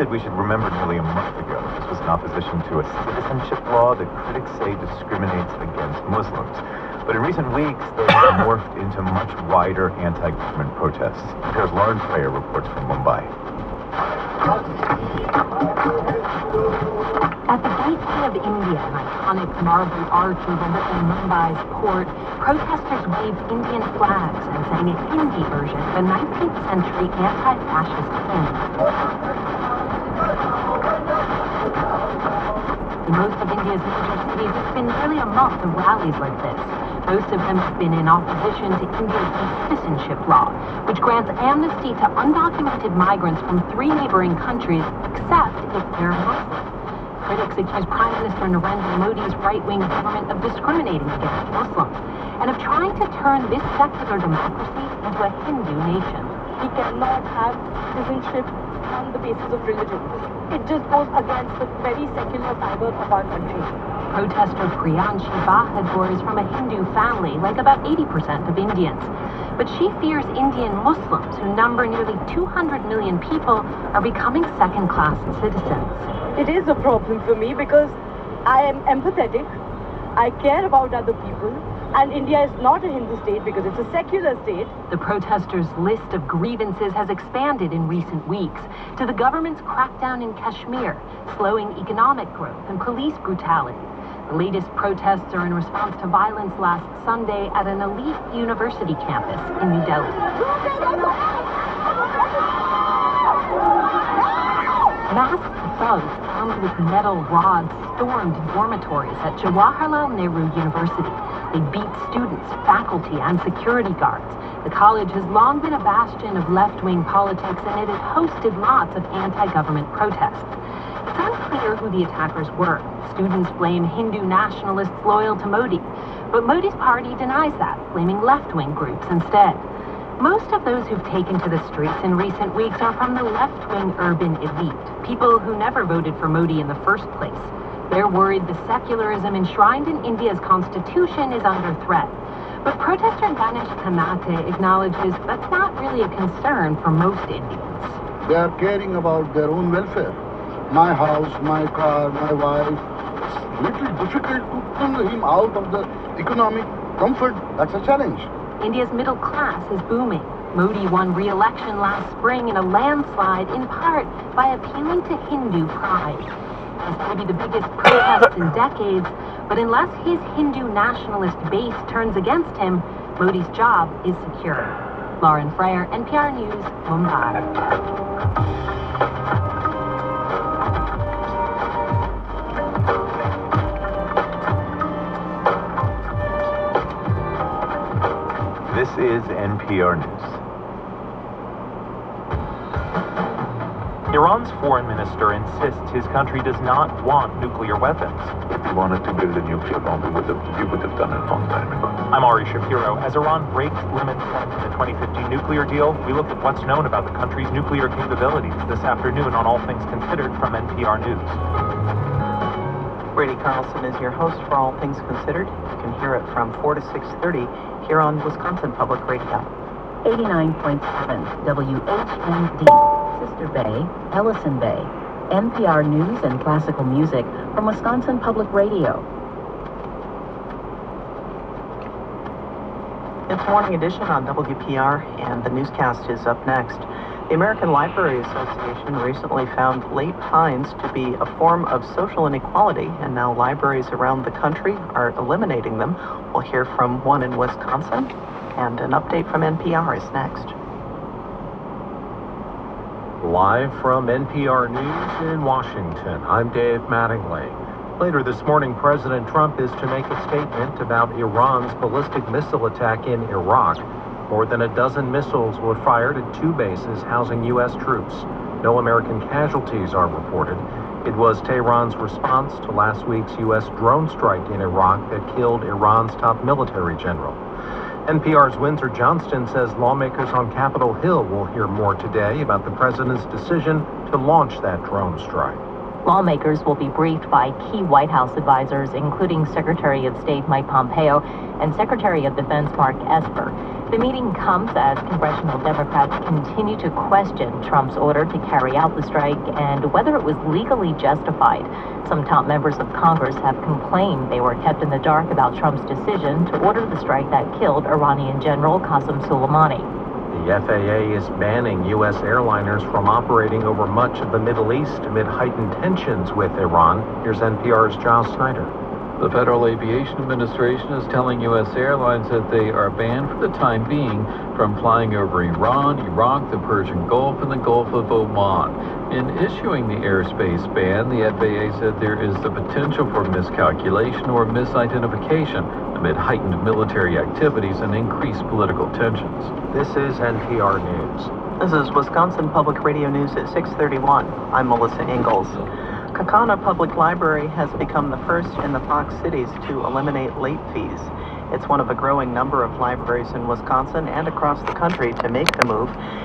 enacted, we should remember, nearly a month ago. This was in opposition to a citizenship law that critics say discriminates against Muslims. But in recent weeks, they have morphed into much wider anti-government protests. Here's Lauren Frayer reports from Mumbai. At the gateway of India, an iconic marble arch overlooking Mumbai's port, protesters waved Indian flags and sang a Hindi version of a 19th century anti-fascist hymn. In most of India's major cities, it's been nearly a month of rallies like this. Most of them have been in opposition to India's citizenship law, which grants amnesty to undocumented migrants from 3 neighboring countries, except if they're Muslim. Critics accuse Prime Minister Narendra Modi's right-wing government of discriminating against Muslims and of trying to turn this secular democracy into a Hindu nation. We cannot have citizenship on the basis of religion. It just goes against the very secular fiber of our country. Protester Priyanshi Bahadur is from a Hindu family, like about 80% of Indians. But she fears Indian Muslims, who number nearly 200 million people, are becoming second-class citizens. It is a problem for me because I am empathetic, I care about other people, and India is not a Hindu state because it's a secular state. The protesters' list of grievances has expanded in recent weeks to the government's crackdown in Kashmir, slowing economic growth and police brutality. The latest protests are in response to violence last Sunday at an elite university campus in New Delhi. Masked thugs armed with metal rods stormed dormitories at Jawaharlal Nehru University. They beat students, faculty, and security guards. The college has long been a bastion of left-wing politics, and it has hosted lots of anti-government protests. It's unclear who the attackers were. Students blame Hindu nationalists loyal to Modi, but Modi's party denies that, blaming left-wing groups instead. Most of those who've taken to the streets in recent weeks are from the left-wing urban elite, people who never voted for Modi in the first place. They're worried the secularism enshrined in India's constitution is under threat. But protester Ganesh Kannate acknowledges that's not really a concern for most Indians. They are caring about their own welfare. My house, my car, my wife. It's a little difficult to pull him out of the economic comfort. That's a challenge. India's middle class is booming. Modi won re-election last spring in a landslide, in part by appealing to Hindu pride. This may be the biggest protest in decades, but unless his Hindu nationalist base turns against him, Modi's job is secure. Lauren Frayer, NPR News, Mumbai. This is NPR News. Iran's foreign minister insists his country does not want nuclear weapons. If we wanted to build a nuclear bomb, we would have done it a long time ago. I'm Ari Shapiro. As Iran breaks limits set in the 2015 nuclear deal, we look at what's known about the country's nuclear capabilities this afternoon on All Things Considered from NPR News. Brady Carlson is your host for All Things Considered. You can hear it from 4 to 6:30 here on Wisconsin Public Radio. 89.7 WHMD, Sister Bay, Ellison Bay. NPR News and classical music from Wisconsin Public Radio. It's Morning Edition on WPR, and the newscast is up next. The American Library Association recently found late fines to be a form of social inequality, and now libraries around the country are eliminating them. We'll hear from one in Wisconsin, and an update from NPR is next. Live from NPR News in Washington, I'm Dave Mattingly. Later this morning, President Trump is to make a statement about Iran's ballistic missile attack in Iraq. More than a dozen missiles were fired at 2 bases housing U.S. troops. No American casualties are reported. It was Tehran's response to last week's U.S. drone strike in Iraq that killed Iran's top military general. NPR's Windsor Johnston says lawmakers on Capitol Hill will hear more today about the president's decision to launch that drone strike. Lawmakers will be briefed by key White House advisors, including Secretary of State Mike Pompeo and Secretary of Defense Mark Esper. The meeting comes as congressional Democrats continue to question Trump's order to carry out the strike and whether it was legally justified. Some top members of Congress have complained they were kept in the dark about Trump's decision to order the strike that killed Iranian General Qasem Soleimani. The FAA is banning U.S. airliners from operating over much of the Middle East amid heightened tensions with Iran. Here's NPR's Giles Snyder. The Federal Aviation Administration is telling U.S. airlines that they are banned for the time being from flying over Iran, Iraq, the Persian Gulf, and the Gulf of Oman. In issuing the airspace ban, the FAA said there is the potential for miscalculation or misidentification amid heightened military activities and increased political tensions. This is NPR News. This is Wisconsin Public Radio News at 6:31. I'm Melissa Ingalls. Kaukauna Public Library has become the first in the Fox cities to eliminate late fees. It's one of a growing number of libraries in Wisconsin and across the country to make the move.